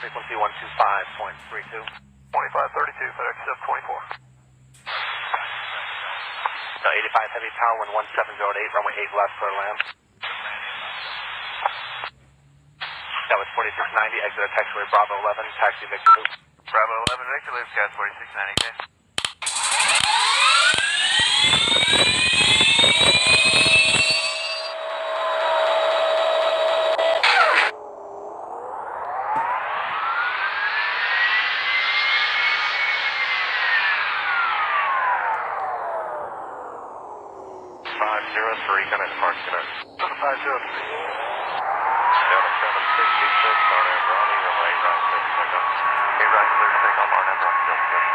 frequency 125.32. 2532, FedEx 724. So 85 heavy power, 11708, runway 8 left for land. That was 4690, exit at taxiway Bravo 11, taxi Victor Loop. Bravo 11, Victor Loop, gas 4690, okay. Kind of departs tonight. 503. Delta 766 on Ronnie, runway right, clear for takeoff. Right, clear for takeoff on Ron, still good.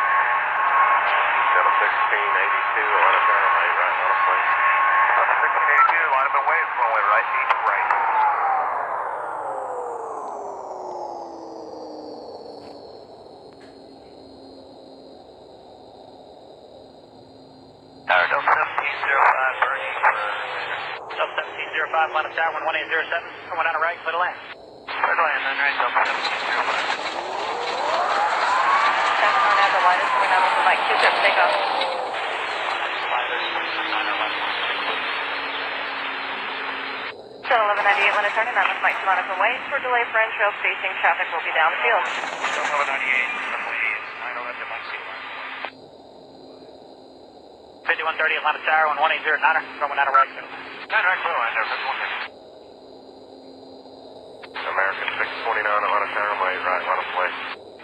Delta 1682, line up there, runway right, on a plane. Delta 1682, line up and wait, runway right, 8 right. Tower Delta 1705, Bernie. Delta 1705, line up tower 11807, coming down to right, clear to land. Clear to land, then right, Delta 1705. Seven on Ever Line is coming down with the Mike 2 clear for takeoff. So 1198 line is turning on with Mike 2 line up and wait. For delay for entrail spacing, traffic will be downfield. Delta 1198, runway 8, line left at Mike 2 line. 5130 at Atlanta Tower, 11809er, coming down to right, clear to land. 9 right, clear line, there, 5130. American 629, Atlanta Tower, runway right, on a plane.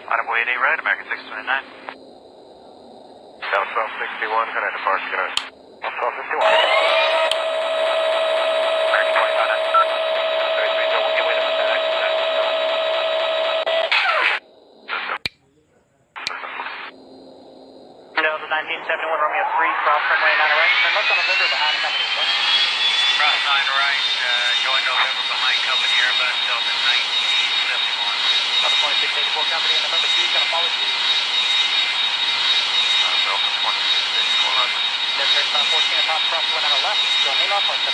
Line up way 8 right, American 629. Delta 1261, kind of departs tonight. 1251. American 25. 33, so we'll get way to FedEx. Delta 1971, Romeo 3, cross runway 9 right, turn left on November behind the company. Cross 9 right, going November behind company Airbus, Delta 1971. Delta 2684 company in November 2 is going to follow you. Delta 2684. There's 3514 at top cross going on the left, go Nemo, 0.75.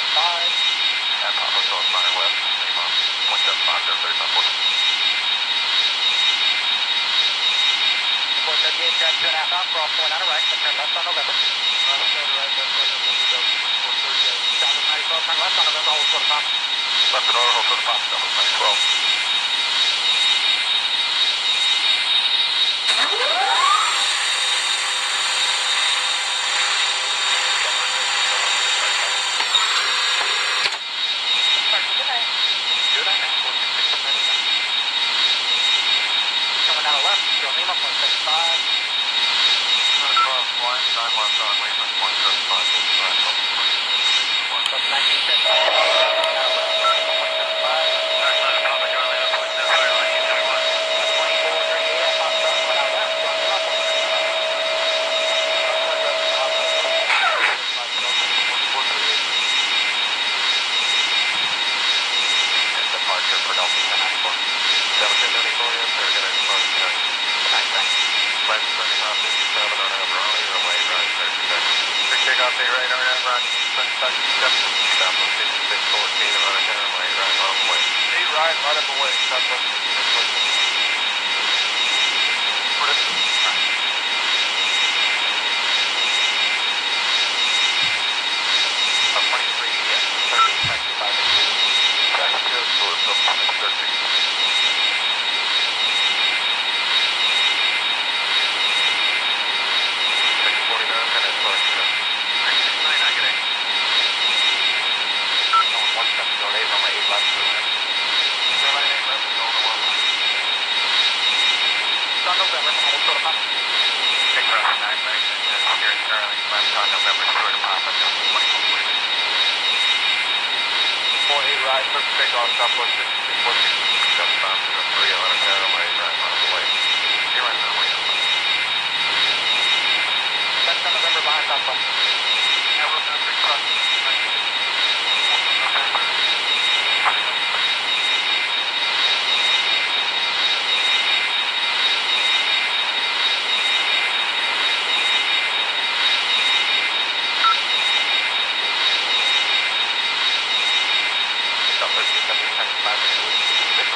Yeah, Papa, so it's 9 west, name on 175, there, 3514. 438, track 2.5 out, cross going on the right, turn left on November. Right, that's what we'll do, Delta 438. Southwest 9012, turn left on November, hold for the top. Left in order, hold for the pop, Delta 912. Coming down the left, go Lima, 0.75. Cross 9 left on Lima, 175. Delta 1975. Departure for Delta 1094. Delta 1094, yes, sir, gonna depart tonight. Flight 7557 on Ronnie, runway right, clear for takeoff. Clear takeoff, take right, Ronnie, 7557. Southwest 5614, Atlanta Tower, runway right, on the way. 8 right, line up away, Southwest 5614. What is it? Right. Up 23, yes, 13, taxi 582. Taxi 2, so it's up 613. 649, kind of departure tonight. 969, I get it. 1708, runway 8 left for land. Airline 8 left, it's all the one. It's on November, hold for the top. Take cross 9 right, and here at Starling, left on November, short of Papa, Delta 2440. 48 right, clear for takeoff, Southwest 5614. Delta 503, Atlanta Tower, runway right, on the way. You're right, runway. That's on November behind Southwest. Yeah, we'll do 3 cross. Southwest 57, 5 minutes.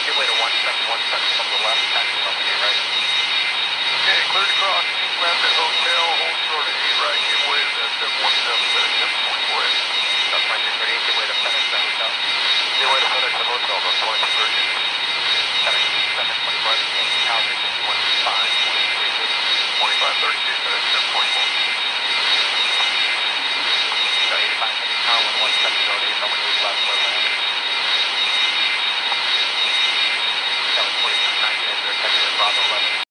give way to 1717 from the left, taxi runway 8 right. Okay, cleared to cross, 8 left at hotel, hold short at 8 right, give way to that 717, FedEx 724. That's 2238, give way to FedEx at hotel. Give way to FedEx at hotel, that's 2238. FedEx 724, change to Calgary 5125, 2532, FedEx 724. So 85 heading tower 1708, runway 8 left, clear land. That was 4690, as they're taking Bravo 11.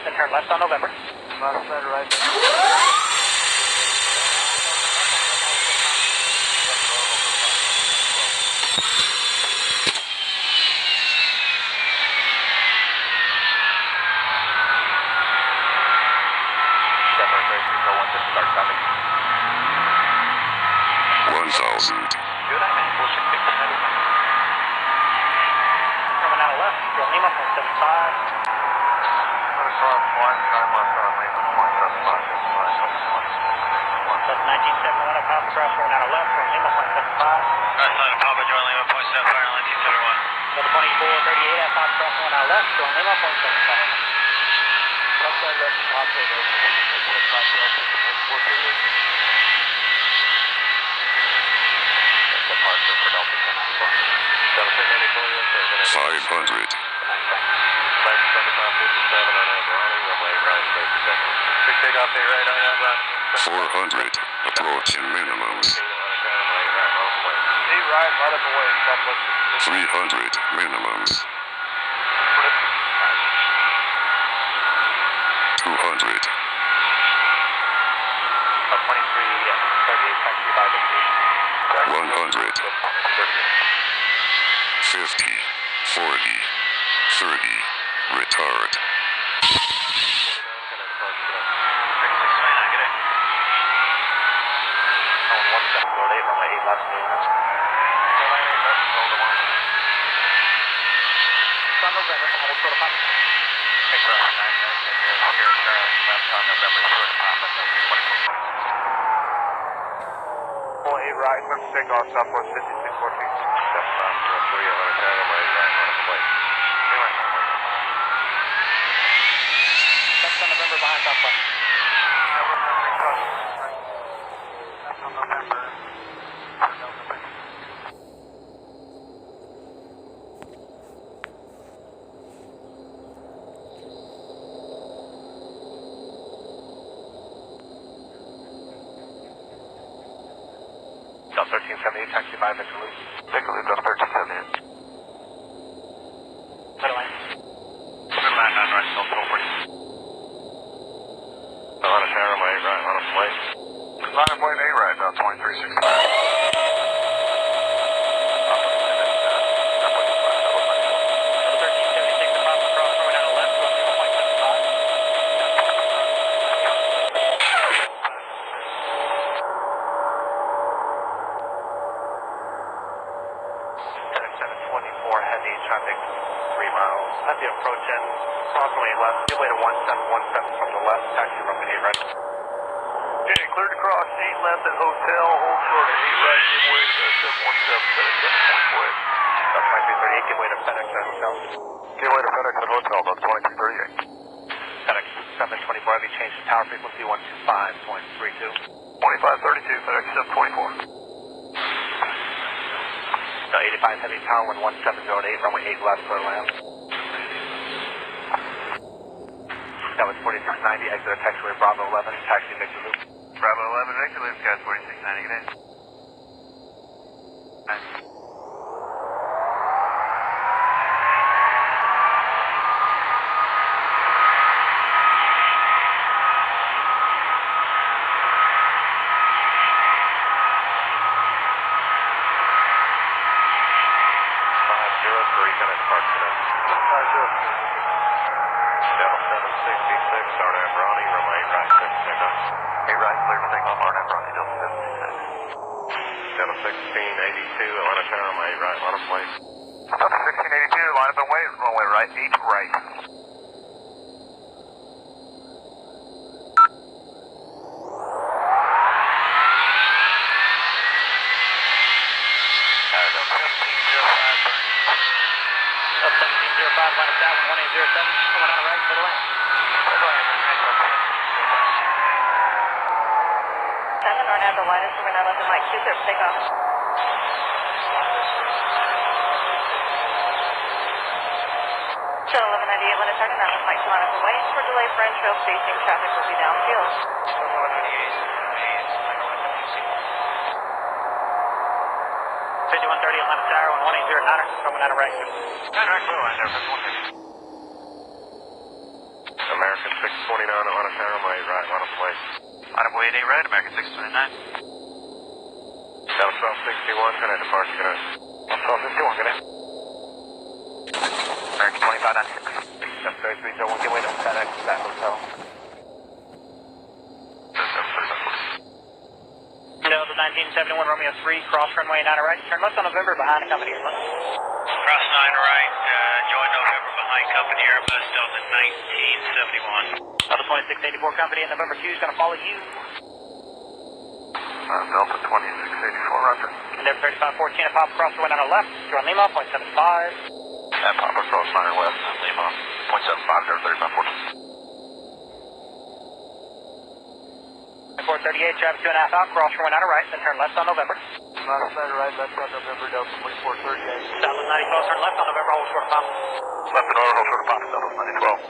Then turn left on November. Left side right. Chevron 3301 to start traffic. 1000. Good night, man. We'll check 1590. Coming out of left, Girl Lima, 175. Cross 1, 9 left on Lima, 175. That's 1971 at Papa Cross, going out of left, Girl Lima, 175. Right side of Papa, join Lima, 0.75, airline 271. Well, 2438 at Papa Cross, going out of left, Girl Lima, 175. Left side left, Papa, 145. Departure for Delta 500. 1784, 7557 on that Browning, runway right, clear for Denver. Big takeoff, 8 right on that run. 400. Approaching minimums. 8 right, right up the way, southwest 300 minimums. 200. 23, 38, taxi by the 100. 50. 40. 30. Retard. 1708, runway 8 left, clear land. On November, hold short of Papa. Hey, cross 9, here, turn left on November, short of Papa, 24. 8 right, clear for takeoff, southwest 5614. Step 3, 11 runway right, on the way. That's on November behind Southwest. South 1378, taxi by Victor Luke. Victor Luke, Delta 1378. Airline. Land on right, Delta 440. On a runway right, on a plane. Line of plane 8 right, now 2365. Traffic 3 miles. At the approach end, crossway left, give way to 1717 from the left, taxi runway 8 right. Okay, cleared to cross 8 left at hotel, hold short at 8 right, give way to 717, FedEx 724. 2338, give way to FedEx at hotel. Give way to FedEx at hotel, about 2338. FedEx 724, have you changed the tower frequency 125.32? 2532, FedEx 724. 85 heavy tower 11708, runway 8 left for land. That was 4690, exit at taxiway Bravo 11, taxi Victor Loop. Bravo 11, Victor Loop, guys 4690, good day. Nice. Facing traffic will be downfield. 5130 Atlanta Tower, 11809, coming out of right. American 629, Atlanta Tower, runway 8 right, line up the way. Line up way 8 right, American 629. Down South 61, good night, departure, good night. South 61, good night. American 2596. 73301, give way to FedEx at hotel. Delta 1971, Romeo 3, cross runway 9 right, turn left on November behind the company Airbus. Cross 9 right, join November behind company Airbus, Delta 1971. Delta 2684 company in November 2 is going to follow you. Delta 2684, roger. Endeavor 3514 at Papa Cross runway 9 left, join Lima, 0.75. At Papa Cross 9 west, Lima, 0.75, there, 3514. 438, traffic 2.5 out, cross runway 9 right, then turn left on November. Left side right, left on November, Delta 2438. Southwest 9012, turn left on November, hold short of Papa. Left and order, hold short of Papa, Southwest 9012.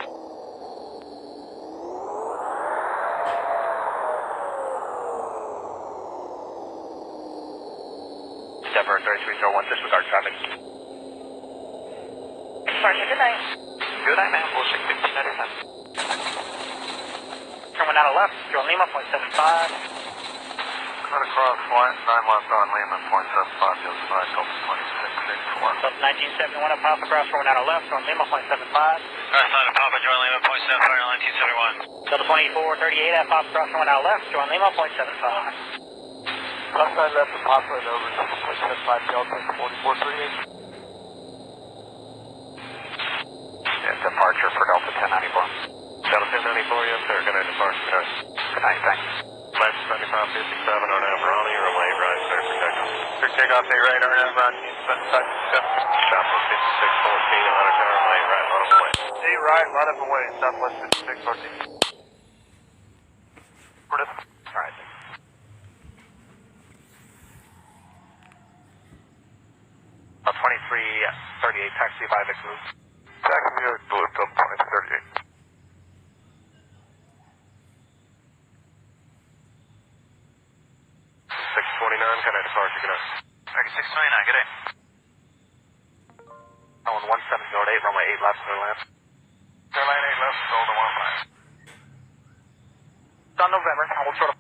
Denver 3301, disregard traffic. Departure, good night. Good night, man. We'll 615 at your time. Turn 1 out of left, join Lima, 0.75. Cut across, 9 left on Lima, 0.75, the other side, Delta 2684. Delta 1971 at Papa Cross, runway 9 left, join Lima, 0.75. Cross line of Papa, join Lima, 0.75, 1971. Delta 2438 at Papa Cross, runway 9 left, join Lima, 0.75. Left side left of Papa and over to 0.75, Delta 4438. Yeah, departure for Delta 1094. Delta 1094, yes sir, good night, departure, good night. Good night, thanks. Flight 7557, RNAV, Ronnie, runway 8 right, clear for takeoff. Clear takeoff, 8 right, RNAV, Ronnie, 7557. Southwest 5614, Atlanta Tower, runway 8 right, line up the way. 8 right, line up away, Southwest 5614. Alright. 2338, taxi 5X Blue. Taxi Blue, Delta 2038. 629, kind of departure, good night. American 629, good day. Oh, 1708, runway 8 left, clear land. Airline 8 left, Delta 15. It's on November, hold short of